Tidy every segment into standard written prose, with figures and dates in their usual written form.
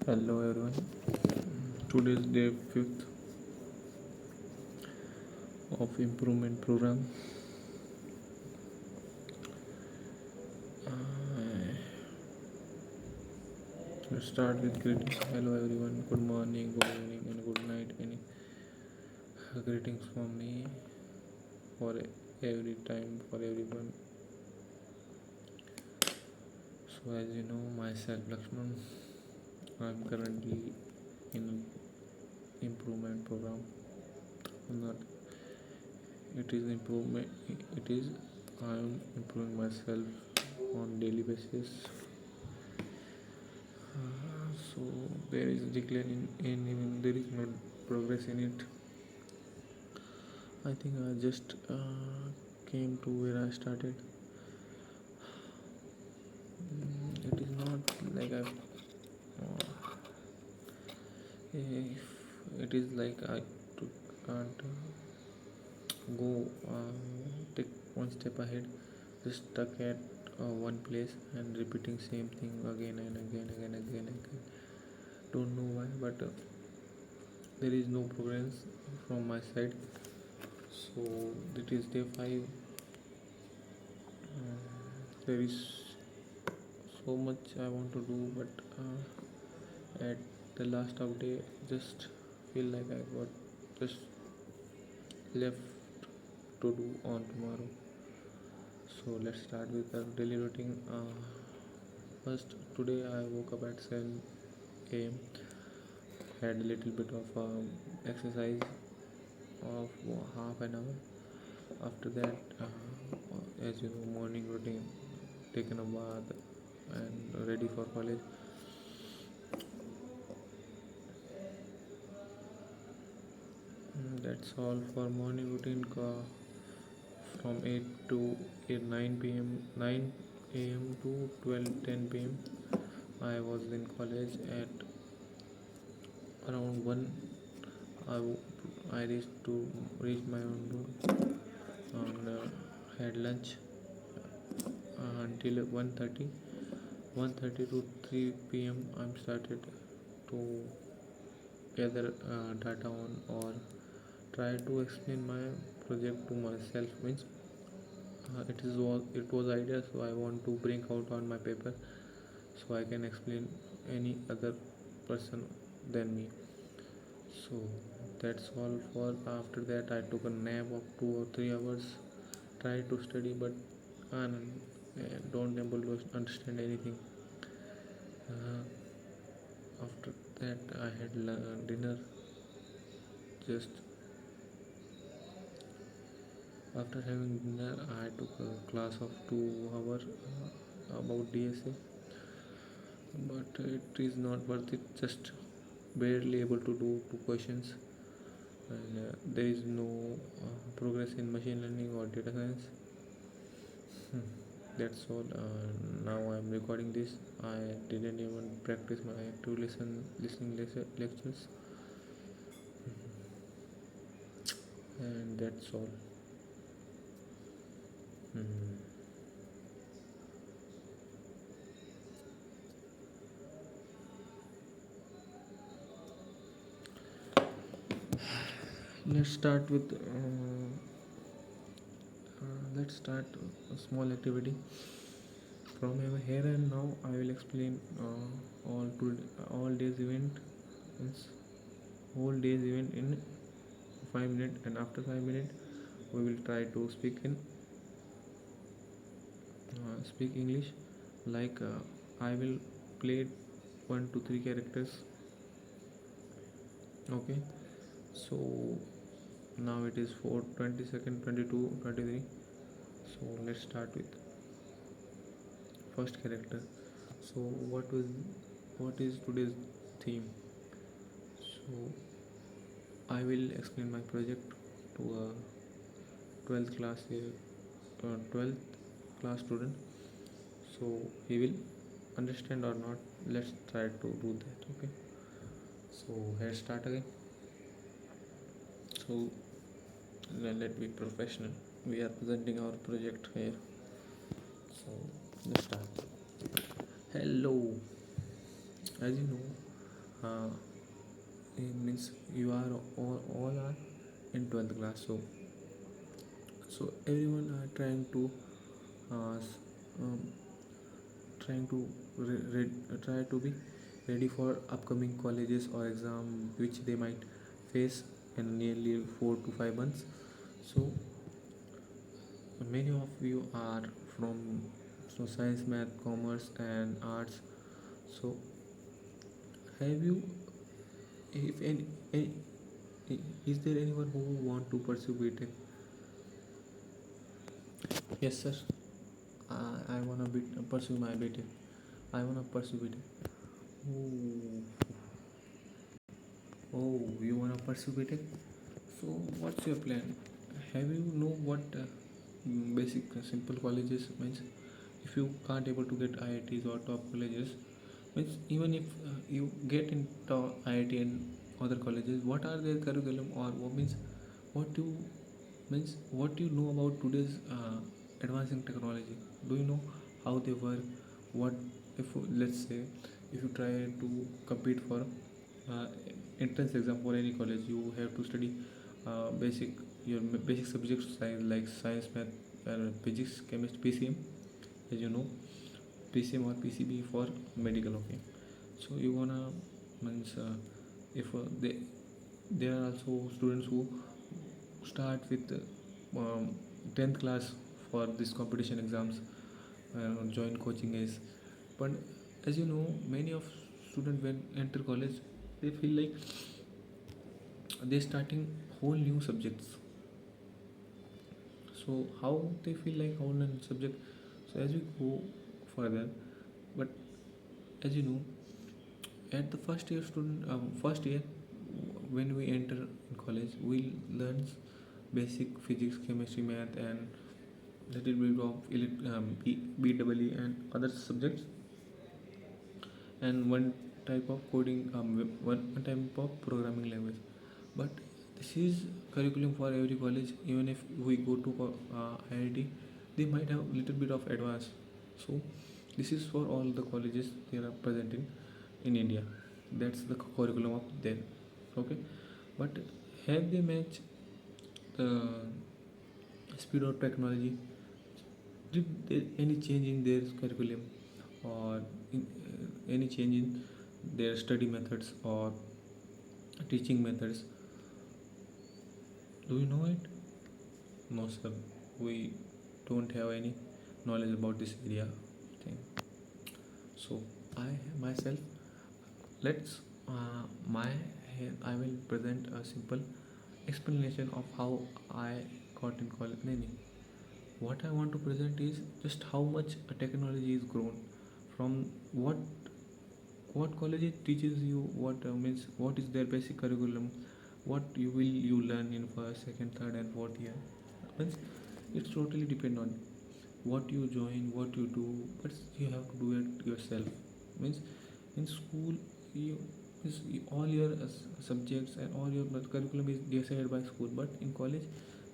Hello everyone. Today is day 5th of improvement program. Uh, let's start with greetings. Hello everyone. Good morning, good evening, and good night. Any greetings from me for every time for everyone. So as you know, myself Lakshman. I'm currently in improvement program. Not it is improvement. It is I am improving myself on daily basis. So there is decline in there is no progress in it. I think I just came to where I started. It is not like if it is like I can't go take one step ahead, just stuck at one place and repeating same thing again and again. Don't know why, but there is no progress from my side. So it is day 5. There is so much I want to do, but at the last of day, just feel like I got just left to do on tomorrow. So let's start with the daily routine. First, today I woke up at 7 a.m. Had a little bit of exercise of half an hour. After that, as you know, morning routine, taken a bath and ready for college. That's all for morning routine. From 8 to 8, 9 p.m. 9 a.m. to 12:10 p.m. I was in college at around 1. I reached my own room and had lunch until 1:30 to 3 p.m. I'm started to gather data on or try to explain my project to myself. Means it was idea, so I want to bring out on my paper so I can explain any other person than me. So that's all for. After that I took a nap of 2 or 3 hours, tried to study, but don't able to understand anything. uh, After that I had dinner. Just after having dinner I took a class of 2 hours about DSA, but it is not worth it. Just barely able to do 2 questions, and there is no progress in machine learning or data science. That's all. Now I'm recording this. I didn't even practice my active listening lectures, and that's all. Hmm. Let's start with let's start a small activity. From here and now, I will explain all days event, means whole days event in 5 minutes, and after 5 minutes, we will try to speak English. Like I will play 1 to 3 characters. Okay. So now it is 4:20, 22, 23. So let's start with first character. So what is today's theme? So I will explain my project to a 12th class 12th class student. So he will understand or not. Let's try to do that. Okay. So let's start again. So let's be professional. We are presenting our project here. So let's start. Hello. As you know, uh, it means you are all are in 12th class. So everyone are uh, s- um, trying to try to be ready for upcoming colleges or exam which they might face in nearly 4 to 5 months. So many of you are from science, math, commerce and arts. So have you, if any, is there anyone who want to pursue BTech? Yes sir, I wanna pursue my BTech. I wanna pursue BTech. Oh, oh, you wanna pursue BTech? So what's your plan? Have you know what basic simple colleges means? If you can't able to get IITs or top colleges, means even if you get into IIT and other colleges, what are their curriculum, or what means what you what you know about today's advancing technology? Do you know how they work? What if, let's say, if you try to compete for uh, entrance exam for any college, you have to study basic your basic subjects like science, math, physics, chemistry, PCM, as you know, PCM or PCB for medical. Okay, so you wanna means if they there are also students who start with 10th class for this competition exams, join coaching is. But as you know, many of students when enter college, they feel like they're starting whole new subjects. So how they feel like whole new subject? So as we go further, but as you know, at the first year student first year when we enter in college, we learn basic physics, chemistry, math and little bit of BEE and other subjects, and one type of coding, one type of programming language. But this is curriculum for every college. Even if we go to IIT, they might have little bit of advanced. So this is for all the colleges they are present in India. That's the curriculum of them. Okay, but have they matched the speed of technology? Did there any change in their curriculum, or any change in their study methods or teaching methods? Do you know it? No sir, we don't have any knowledge about this area thing. So I myself, let's my I will present a simple explanation of how I got in college. No, no. What I want to present is just how much technology is grown from what college it teaches you, what means what is their basic curriculum, what you learn in first, second, third and fourth year. Means it's totally depend on what you join, what you do, but you have to do it yourself. Means in school you, all your subjects and all your curriculum is decided by school, but in college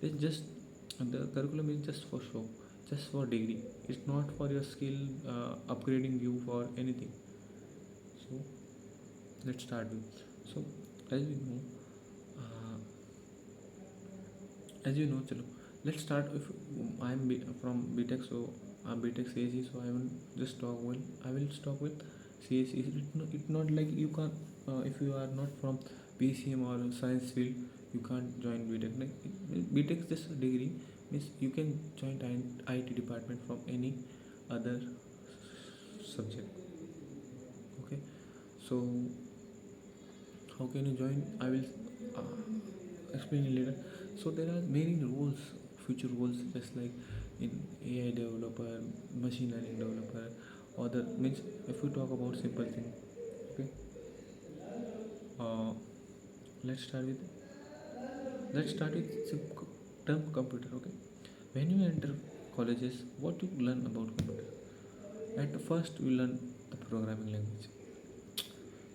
it's just the curriculum is just for show, just for degree. It's not for your skill, upgrading you for anything. So let's start with, so as we know, uh, as you know, chalo, let's start if from BTech. So I'm BTech CSE, so I will just talk well, I will talk with CSE. It's not like you can't, if you are not from PCM or science field, you can't join BTech. Like, BTech is just a degree, means you can join IT department from any other subject. Okay, so how can you join? I will explain it later. So there are many roles, future roles, just like in AI developer, machine learning developer, or the means if we talk about simple thing. Okay, uh, let's start with term computer. Okay, when you enter colleges, what you learn about computer? At first, you learn the programming language.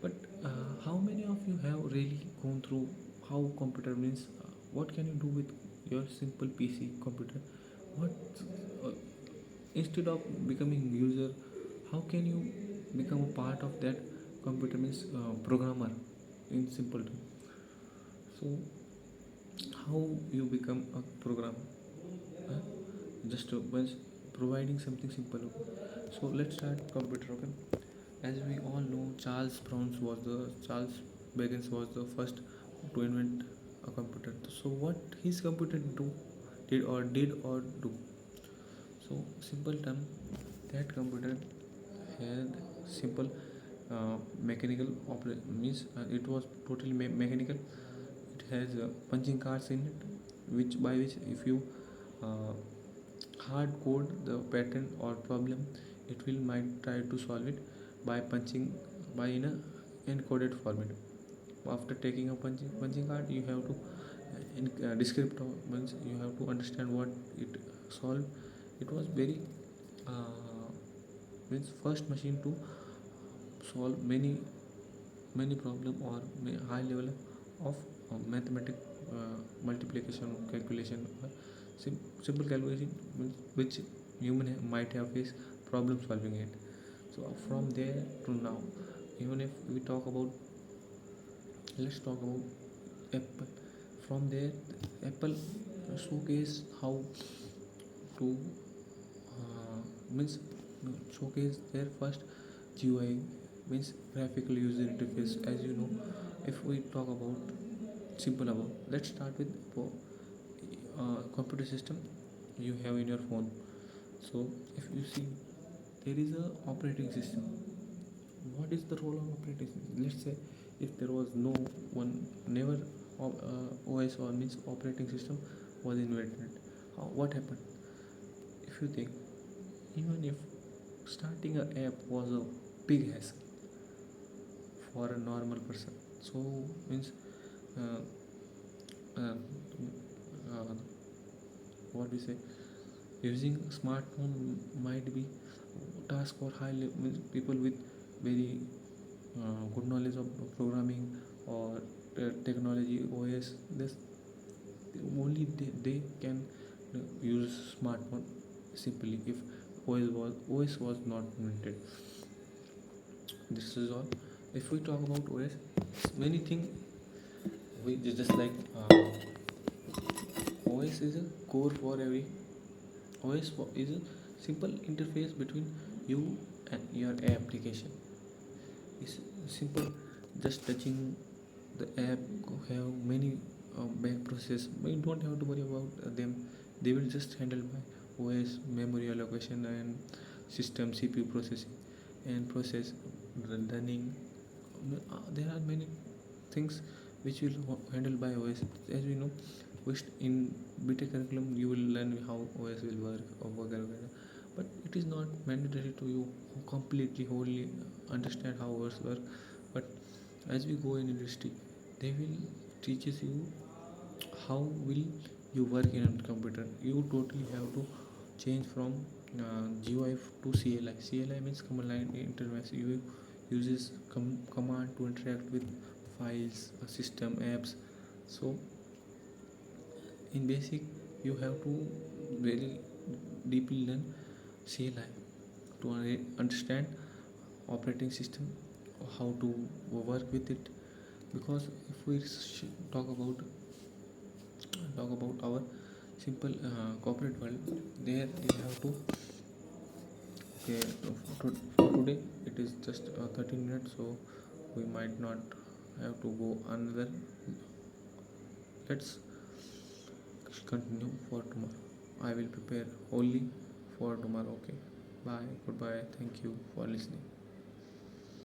But how many of you have really gone through how computer means? What can you do with your simple PC computer? What uh, instead of becoming user, how can you become a part of that computer means programmer in simple term. So how you become a programmer? uh, just once providing something simple. Okay? So let's start computer. Okay, as we all know, Charles Begins was the first to invent a computer. So what his computer did or do? So simple term, that computer had simple mechanical means it was totally mechanical. It has punching cards in it, which if you uh, hard code the pattern or problem, it will might try to solve it by punching by in a encoded format. After taking a punching card, you have to in descriptor means you have to understand what it solved. It was very uh, means first machine to solve many problem or high level of mathematic multiplication calculation or simple calculation which human might have faced problem solving it. So from there to now, even if we talk about, let's talk about Apple. From there, Apple showcase how to means showcase their first GUI, means graphical user interface. As you know, if we talk about simple about, let's start with computer system you have in your phone. So if you see, there is a operating system. What is the role of operating system? Let's say if there was no one, never OS or means operating system was invented, what happened? If you think, even if starting an app was a big hassle for a normal person, so means uh, uh, uh, what we say, using smartphone might be task for high level people with very good knowledge of programming or technology OS. This only they can use smartphone simply if OS was not invented. This is all. If we talk about OS, many things we just like OS is a core for every. Is a simple interface between you and your application. It's simple, just touching the app. Have many back process, but you don't have to worry about them. They will just handle by OS, memory allocation and system CPU processing and process running. There are many things which will handle by OS. As we know, in BTech curriculum you will learn how OS will work or whatever, but it is not mandatory to you completely wholly understand how OS work. But as we go in industry, they will teaches you how will you work in a computer. You totally have to change from GUI to CLI. CLI means command line interface. You uses command to interact with files, system, apps. So in basic, you have to very deeply learn CLI to understand operating system, how to work with it. Because if we talk about our simple corporate world, there you have to. Okay, for today it is just 13 minutes, so we might not have to go another. Let's continue for tomorrow. I will prepare only for tomorrow. Okay, bye, goodbye, thank you for listening.